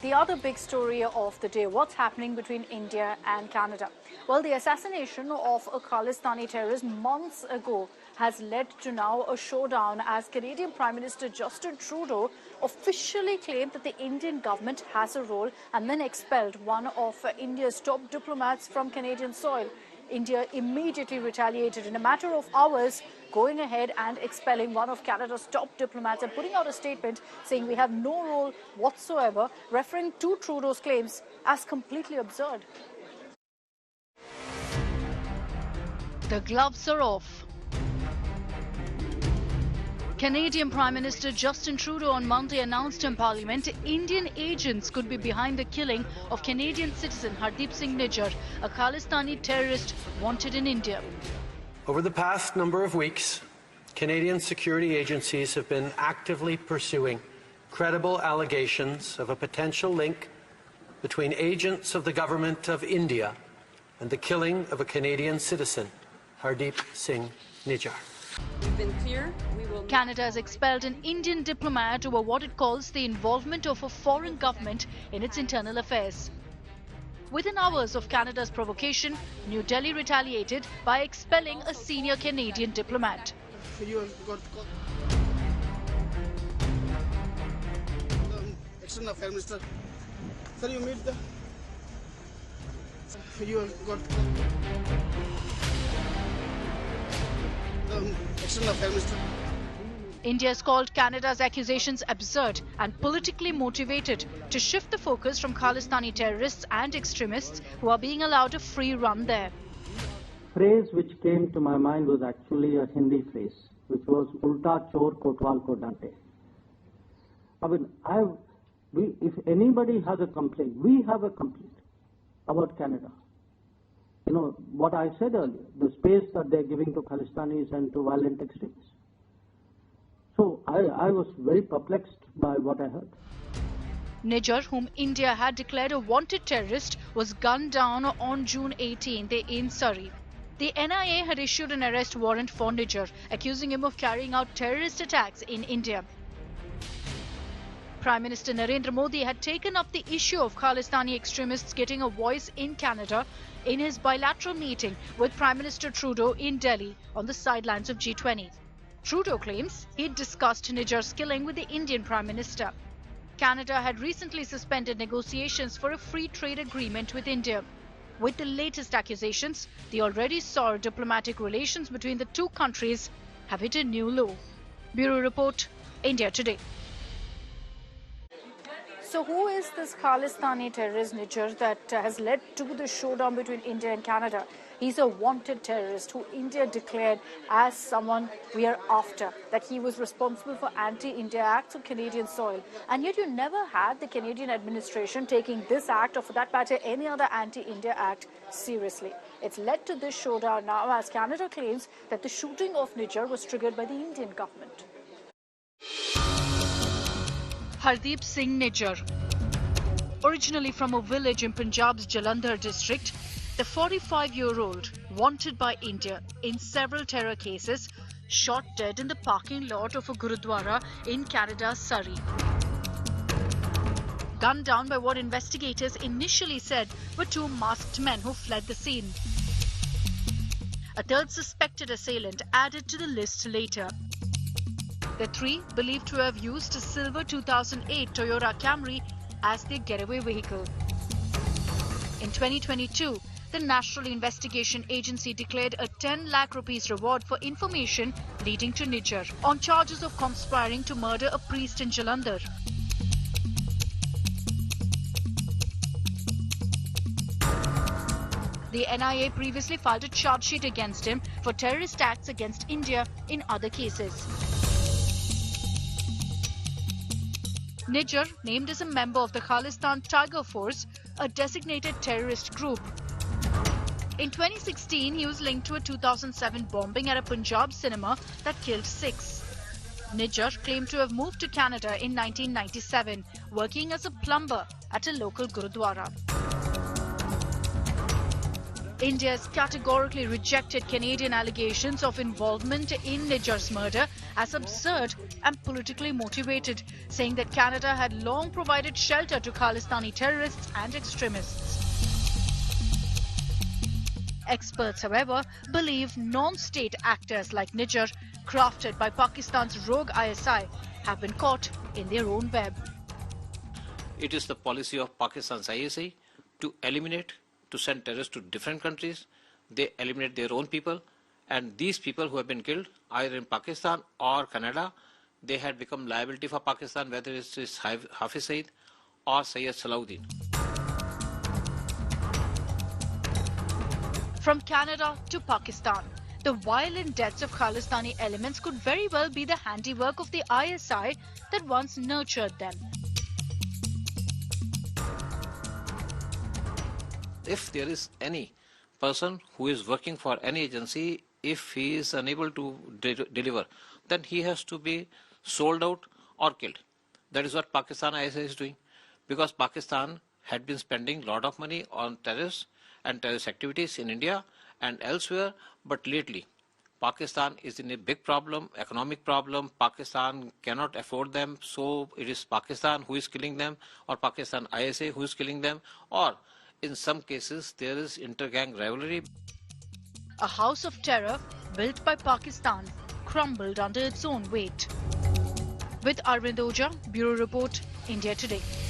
The other big story of the day, what's happening between India and Canada? Well, the assassination of a Khalistani terrorist months ago has led to now a showdown as Canadian Prime Minister Justin Trudeau officially claimed that the Indian government has a role and then expelled one of India's top diplomats from Canadian soil. India immediately retaliated in a matter of hours, going ahead and expelling one of Canada's top diplomats and putting out a statement saying we have no role whatsoever, referring to Trudeau's claims as completely absurd. The gloves are off. Canadian Prime Minister Justin Trudeau on Monday announced in Parliament Indian agents could be behind the killing of Canadian citizen Hardeep Singh Nijjar, a Khalistani terrorist wanted in India. Over the past number of weeks, Canadian security agencies have been actively pursuing credible allegations of a potential link between agents of the Government of India and the killing of a Canadian citizen, Hardeep Singh Nijjar. We've been clear. Canada has expelled an Indian diplomat over what it calls the involvement of a foreign government in its internal affairs. Within hours of Canada's provocation, New Delhi retaliated by expelling a senior Canadian diplomat. External Affairs Minister, sir, you meet the. External Affairs Minister. India has called Canada's accusations absurd and politically motivated to shift the focus from Khalistani terrorists and extremists who are being allowed a free run there. Phrase which came to my mind was actually a Hindi phrase, which was Ulta Chor Kotwal Ko Dante. I mean, if anybody has a complaint, we have a complaint about Canada. You know, what I said earlier, the space that they're giving to Khalistanis and to violent extremists. So I was very perplexed by what I heard. Nijjar, whom India had declared a wanted terrorist, was gunned down on June 18th in Surrey. The NIA had issued an arrest warrant for Nijjar, accusing him of carrying out terrorist attacks in India. Prime Minister Narendra Modi had taken up the issue of Khalistani extremists getting a voice in Canada in his bilateral meeting with Prime Minister Trudeau in Delhi on the sidelines of G20. Trudeau claims he'd discussed Nijjar's killing with the Indian Prime Minister. Canada had recently suspended negotiations for a free trade agreement with India. With the latest accusations, the already sour diplomatic relations between the two countries have hit a new low. Bureau Report, India Today. So who is this Khalistani terrorist Nijjar that has led to the showdown between India and Canada? He's a wanted terrorist who India declared as someone we are after, that he was responsible for anti-India acts on Canadian soil. And yet you never had the Canadian administration taking this act, or for that matter any other anti-India act, seriously. It's led to this showdown now as Canada claims that the shooting of Nijjar was triggered by the Indian government. Hardeep Singh Nijjar. Originally from a village in Punjab's Jalandhar district, the 45-year-old, wanted by India in several terror cases, shot dead in the parking lot of a Gurudwara in Canada's Surrey. Gunned down by what investigators initially said were two masked men who fled the scene. A third suspected assailant added to the list later. The three believed to have used a silver 2008 Toyota Camry as their getaway vehicle. In 2022, the National Investigation Agency declared a 10 lakh rupees reward for information leading to Nijjar on charges of conspiring to murder a priest in Jalandhar. The NIA previously filed a charge sheet against him for terrorist acts against India in other cases. Nijjar, named as a member of the Khalistan Tiger Force, a designated terrorist group. In 2016, he was linked to a 2007 bombing at a Punjab cinema that killed 6. Nijjar claimed to have moved to Canada in 1997, working as a plumber at a local Gurudwara. India has categorically rejected Canadian allegations of involvement in Nijjar's murder as absurd and politically motivated, saying that Canada had long provided shelter to Khalistani terrorists and extremists. Experts, however, believe non-state actors like Nijjar, crafted by Pakistan's rogue ISI, have been caught in their own web. It is the policy of Pakistan's ISI to eliminate, to send terrorists to different countries. They eliminate their own people, and these people who have been killed either in Pakistan or Canada, they had become liability for Pakistan, whether it is Hafiz Saeed or Syed Salahuddin. From Canada to Pakistan, the violent deaths of Khalistani elements could very well be the handiwork of the ISI that once nurtured them. If there is any person who is working for any agency, if he is unable to deliver, then he has to be sold out or killed. That is what Pakistan ISI is doing, because Pakistan had been spending a lot of money on terrorists and terrorist activities in India and elsewhere, but lately Pakistan is in a big problem, economic problem. Pakistan cannot afford them, so it is Pakistan who is killing them, or Pakistan ISI who is killing them, or in some cases there is inter-gang rivalry. A house of terror built by Pakistan crumbled under its own weight. With Arvind Oja, Bureau Report, India Today.